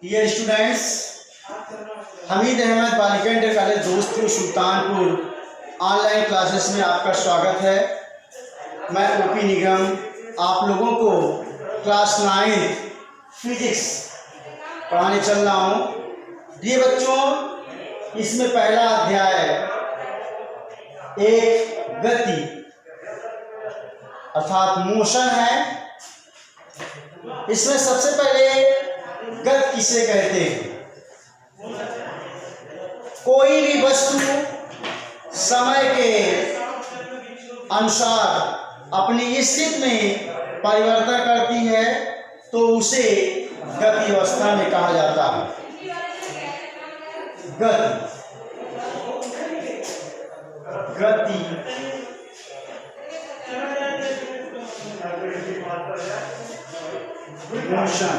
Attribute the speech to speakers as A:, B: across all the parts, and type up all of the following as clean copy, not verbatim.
A: Dear students, Hamid Ahmad बालिका inter college Dostpur Sultanpur online classes में आपका स्वागत है। मैं ओपी निगम आप लोगों को क्लास 9 फिजिक्स पढ़ाने चल रहा हूँ। ये बच्चों, इसमें पहला अध्याय एक गति अर्थात मोशन है। इसमें सबसे पहले गति किसे कहते हैं? कोई भी वस्तु समय के अनुसार अपनी स्थिति में परिवर्तन करती है तो उसे गति अवस्था में कहा जाता है। गति मोशन।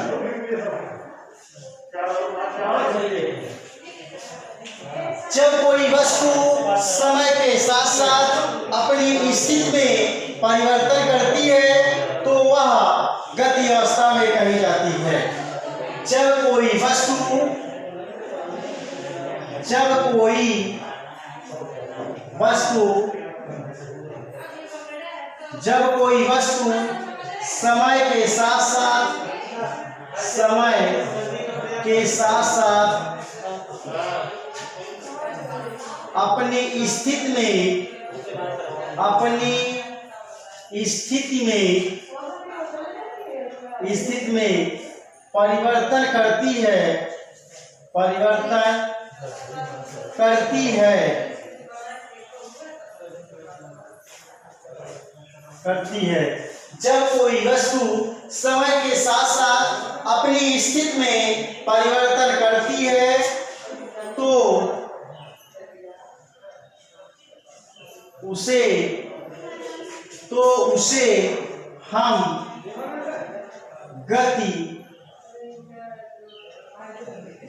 A: जब कोई वस्तु समय के साथ साथ अपनी स्थिति में परिवर्तन करती है तो वह गति अवस्था में कही जाती है। जब कोई वस्तु समय के साथ अपनी स्थिति में परिवर्तन करती है। जब कोई वस्तु समय के साथ साथ अपनी स्थिति में परिवर्तन करती है तो उसे हम गति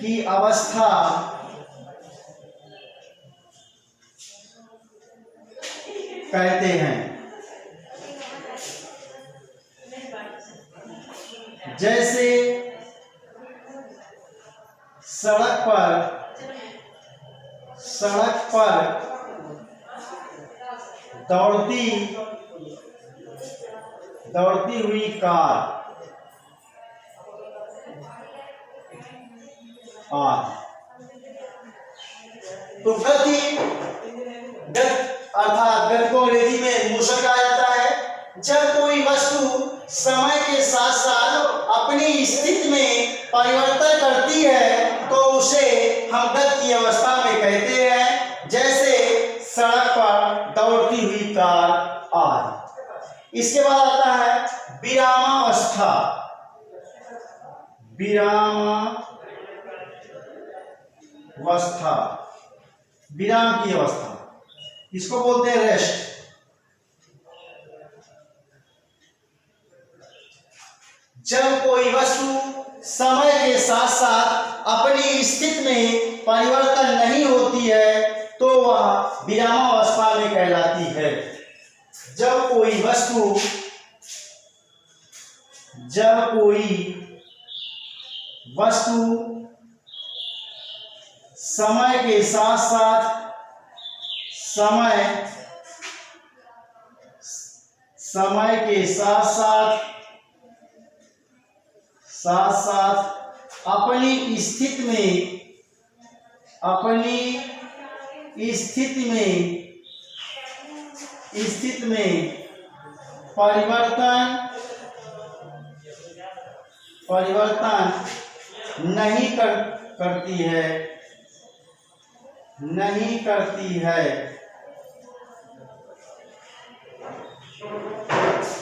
A: की अवस्था कहते हैं। जैसे सड़क पर दौड़ती हुई कार तो गति अर्थात गति को अंग्रेजी में मोशन कहा जाता है। जब कोई वस्तु समय के साथ साथ अपनी स्थिति में परिवर्तन करती है तो उसे हम गति की अवस्था में कहते हैं। जैसे सड़क पर दौड़ती हुई कार आदि। इसके बाद आता है विरामावस्था। विराम की अवस्था, इसको बोलते हैं रेस्ट। जब कोई वस्तु समय के साथ साथ अपनी स्थिति में परिवर्तन नहीं होती है तो वह विरामावस्था में कहलाती है। जब कोई वस्तु समय के साथ साथ अपनी स्थिति में परिवर्तन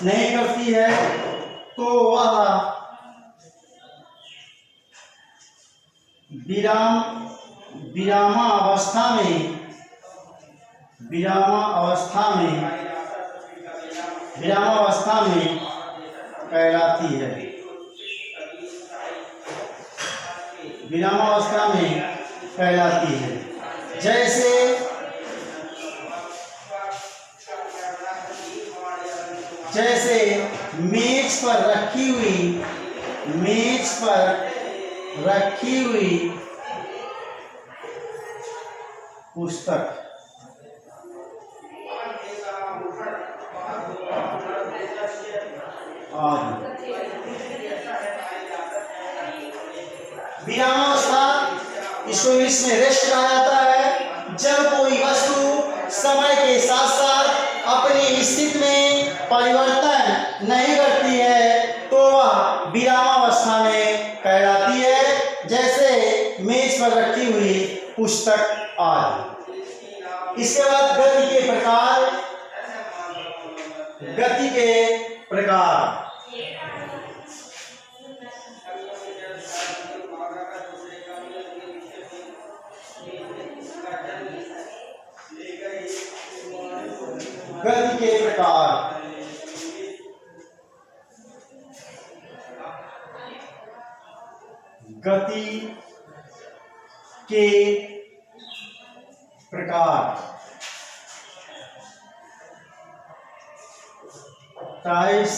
A: नहीं करती है तो वह विरामावस्था में कहलाती है। विरामावस्था में कहलाती है। जैसे मेज पर रखी हुई पुस्तक आदि। विरामावस्था इसको इंग्लिश में रेस्ट कहा जाता है। जब कोई वस्तु समय के साथ साथ अपनी स्थिति में परिवर्तन नहीं करती है तो वह विरामावस्था में कहलाती है, जैसे मेज पर रखी हुई पुस्तक आदि। इसके बाद गति के प्रकार। गति के प्रकार गति के प्रकार गति के प्रकार टाइप्स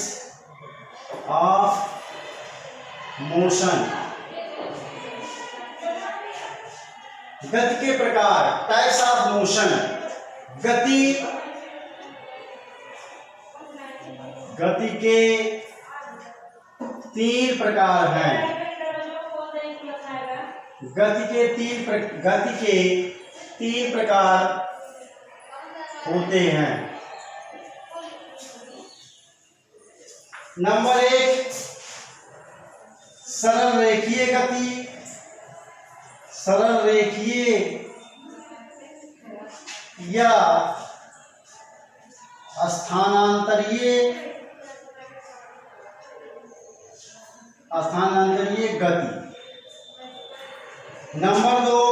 A: ऑफ मोशन। गति के प्रकार टाइप्स ऑफ मोशन। गति के 3 प्रकार हैं। गति के 3 प्रकार होते हैं। नंबर 1 सरल रेखीय गति। सरल रेखीय या स्थानांतरीय गति। नंबर 2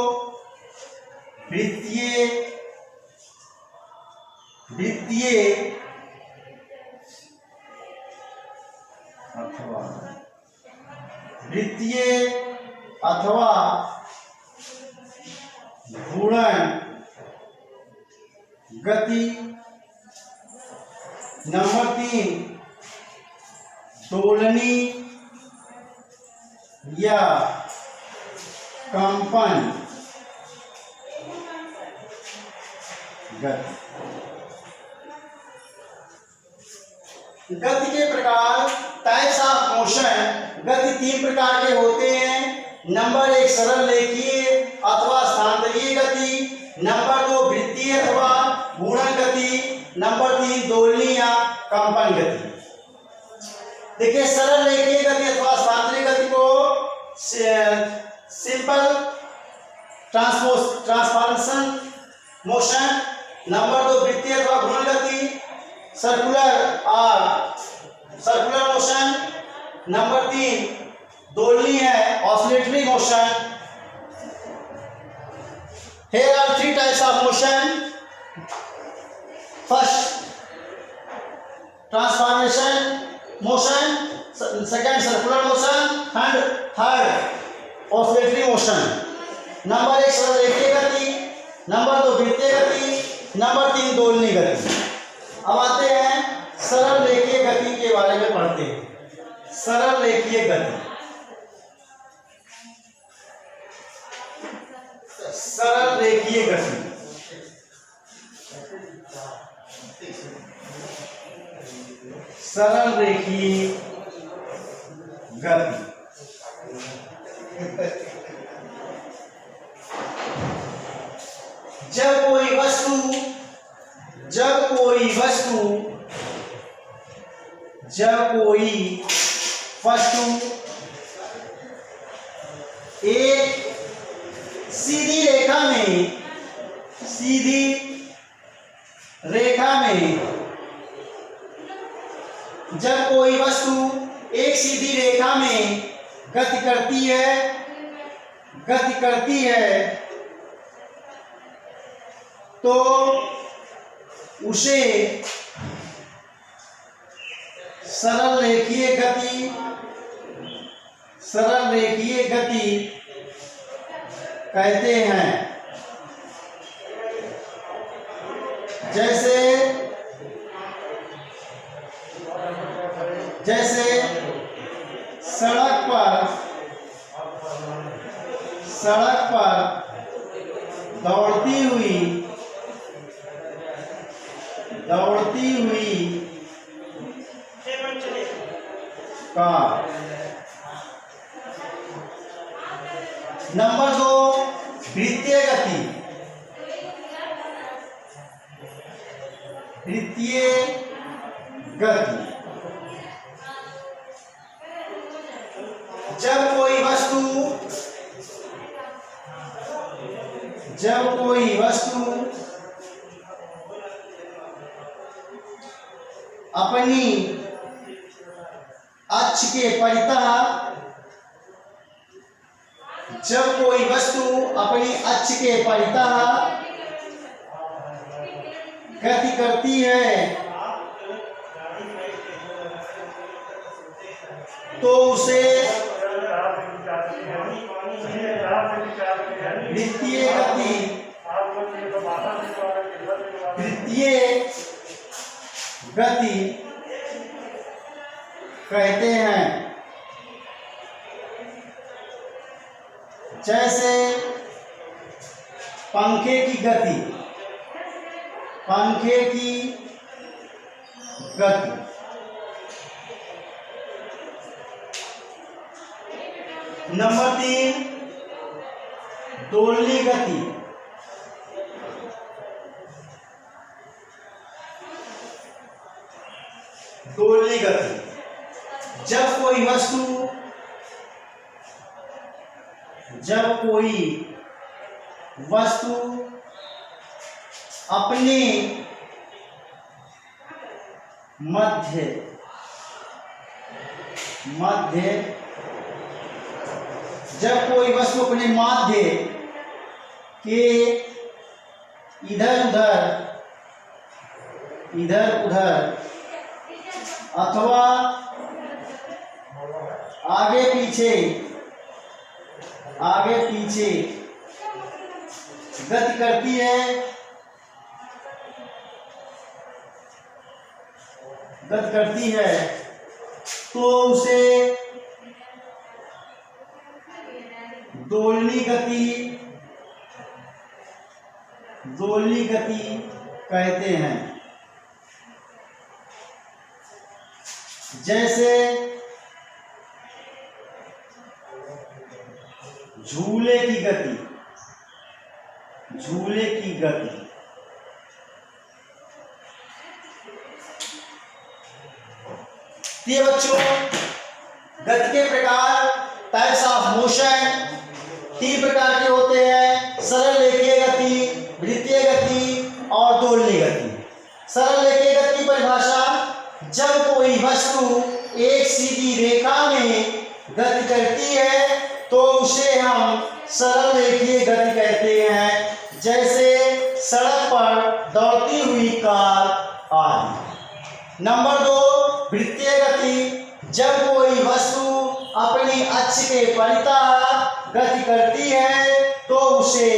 A: वृत्तीय अथवा घूर्णन गति। नंबर 3 दोलनी या कंपन गति। गति के प्रकार टाइप्स ऑफ मोशन। गति 3 प्रकार के होते हैं। नंबर 1 सरल रेखीय अथवा स्थानांतरीय गति। नंबर 2 वृत्तीय अथवा घूर्णन गति। नंबर 3 दोलनी या कंपन गति। देखिए सरल रेखीय गति अथवा स्थानांतरीय गति को सिंपल ट्रांसफॉर्मेशन मोशन। नंबर 2 वृत्तीय अथवा घूर्णन गति सर्कुलर मोशन। नंबर 3 दोलनी है oscillatory motion. Here are 3 types of motion. First transformation motion, second circular motion and third oscillatory motion. Number 1 सरल रेखीय गति। नंबर 2 वृत्तीय गति। नंबर 3 दोलनी गति। अब आते हैं सरल रेखीय गति के बारे में पढ़ते हैं। सरल रेखीय गति। सरल रेखीय गति सरल रेखीय गति जब कोई वस्तु एक सीधी रेखा में जब कोई वस्तु एक सीधी रेखा में गति करती है तो उसे सरल रेखीय गति कहते हैं। जैसे सड़क पर सड़क पर दौड़ती हुई कार। नंबर 2, वृत्तीय गति। वृत्तीय गति जब कोई वस्तु अपनी अक्ष के परितः गति करती है तो उसे वृत्तीय गति कहते हैं। जैसे पंखे की गति। नंबर 3, दोलनी गति। जब कोई वस्तु अपने मध्य के इधर उधर अथवा आगे पीछे गति करती है तो उसे दोलनी गति कहते हैं। जैसे झूले की गति। ये बच्चों गति के प्रकार, टाइप्स ऑफ मोशन 3 प्रकार के होते हैं: सरल रेखीय गति, वृत्तीय गति और दोलनी गति। सरल रेखीय गति की परिभाषा: जब कोई वस्तु एक सीधी रेखा में गति करती है तो उसे हम सरल रेखीय गति कहते हैं। जैसे सड़क पर दौड़ती हुई कार आदि। नंबर 2, वृत्तीय गति। जब कोई वस्तु अपनी अक्ष के परितः गति करती है तो उसे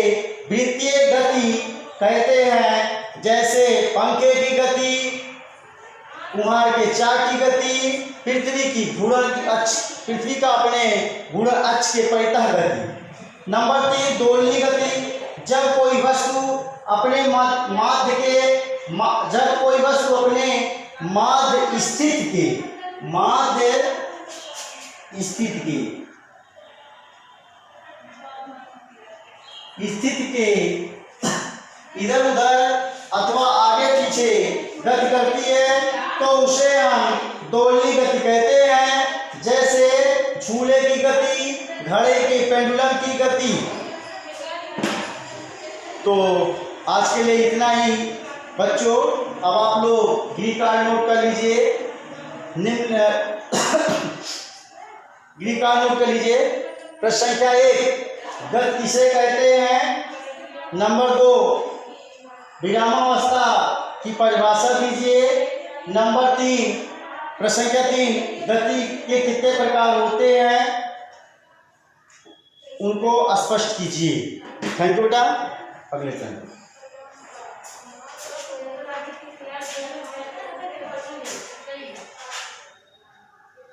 A: वृत्तीय गति कहते हैं। जैसे पंखे की गति, कुम्हार के चाक की गति, पृथ्वी का अपने घूर्णन अक्ष के परितः गति। नंबर 3, दोलनी गति। जब कोई वस्तु अपने माध्य स्थित के इधर उधर अथवा आगे पीछे गति करती है तो उसे हम दोलनी गति कहते हैं। जैसे झूले की गति, घड़े के पेंडुलम की गति। तो आज के लिए इतना ही बच्चों। अब आप लोग ग्रीक कार्ड नोट कर लीजिए। ग्रीक कार्ड नोट कर लीजिए। प्रश्न संख्या 1, गति किसे कहते हैं? नंबर 2, विरामावस्था की परिभाषा दीजिए। नंबर 3, प्रश्न संख्या 3, गति के कितने प्रकार होते हैं उनको स्पष्ट कीजिए। थैंक यू बेटा। अगले चरण